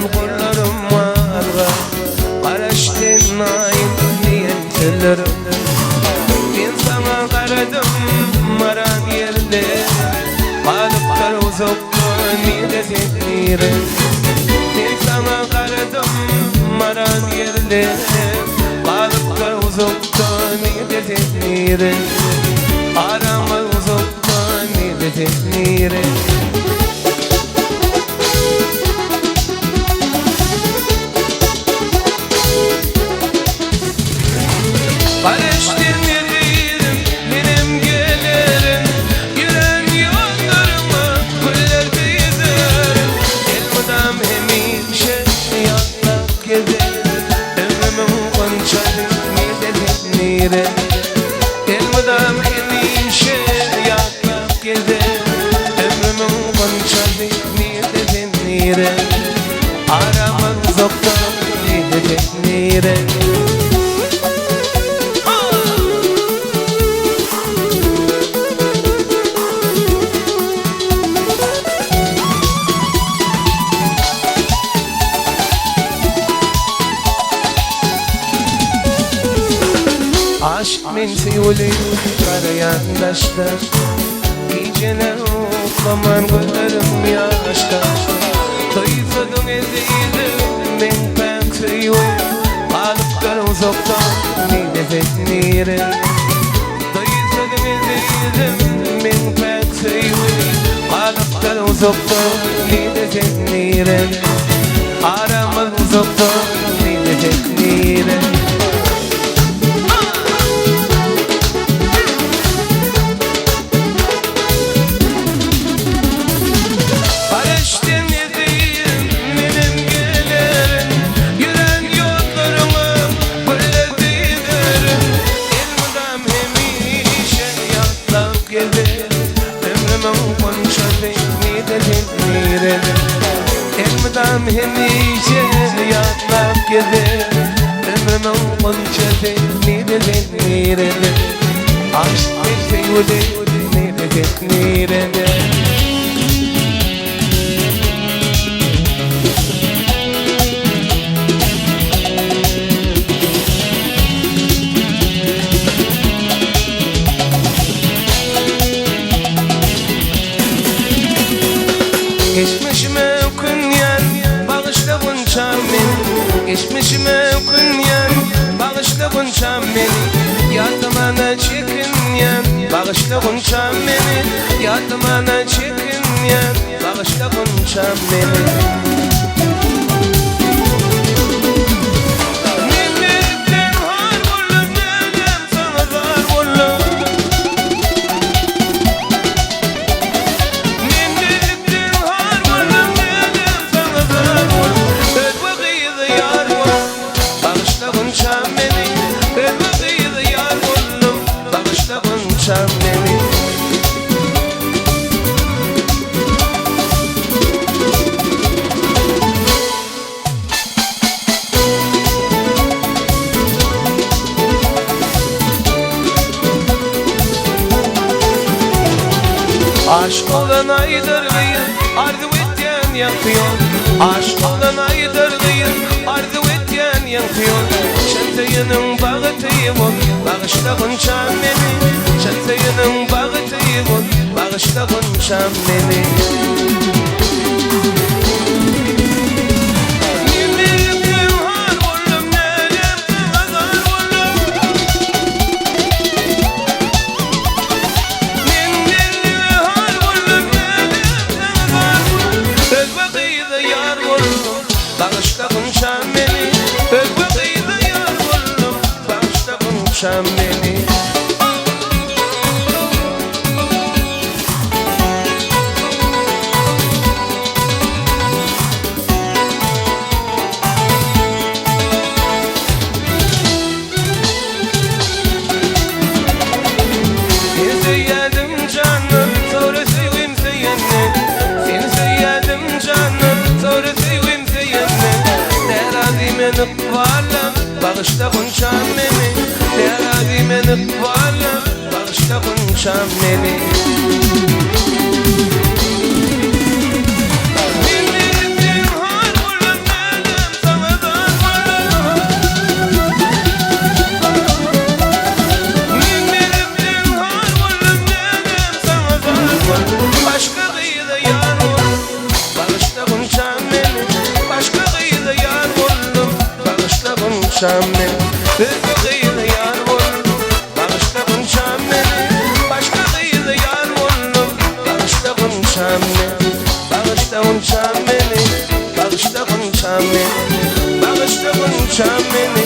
yan kollarım varga Qaraştın ayın diyen tellerim Ben sana qaradım maran yerde Qalıplar uzakta nide teknirim Ben sana qaradım maran yerde Qalıplar uzakta nide teknirim Arama uzakta nide teknirim Qaraştın yerim benim gelirim Yüren yollarıma güllerde yüzerim Elmadam hemişe yatlak gezerim Ömrümün konçadı nide teknirim Elmadam hemişe yatlak gezerim Ömrümün konçadı nide teknirim Arama uzakta nide teknirim Aşk men sevuli karayan daşlar Geceler oklaman gözlerim yaşta Duysadın eziydim men pek sevuli Qalıplar uzakta nide teknirim Duysadın eziydim men pek sevuli Qalıplar uzakta nide teknirim Aramaz uzakta nide teknirim Elmadam hemişe yatlak gezerim Ömrümün konçadı nide teknirim Aşk bir sevuli nide teknirim Geçmişime künyen bağışla bunçam beni Geçmişime künyen bağışla bunçam beni Yatmana çekinyen bağışla bunçam beni Yatmana çekinyen bağışla bunçam beni Aşk olan aydırlıyım arzu etyen yakıyor Aşk olan aydırlıyım arzu etyen yakıyor Şantayının bağıtıyım ol bağışla konçam beni Şantayının bağıtıyım ol bağışla konçam beni Bağışla konçam beni Öpüdüydü yar buldum Bağışla konçam beni Seni söyledim canım Sonra sevim seyenle Seni söyledim canım Sonra sevim Terazime nıkvarla bağışla konçam beni Terazime nıkvarla bağışla konçam beni Bildiğin har olur konuşam beni. Özü kıyılı yar oldum, bağışla konuşam beni. Başka kıyılı yar oldum, bağışla konuşam beni. Bağışla konuşam beni, bağışla konuşam beni. Bağışla konuşam beni,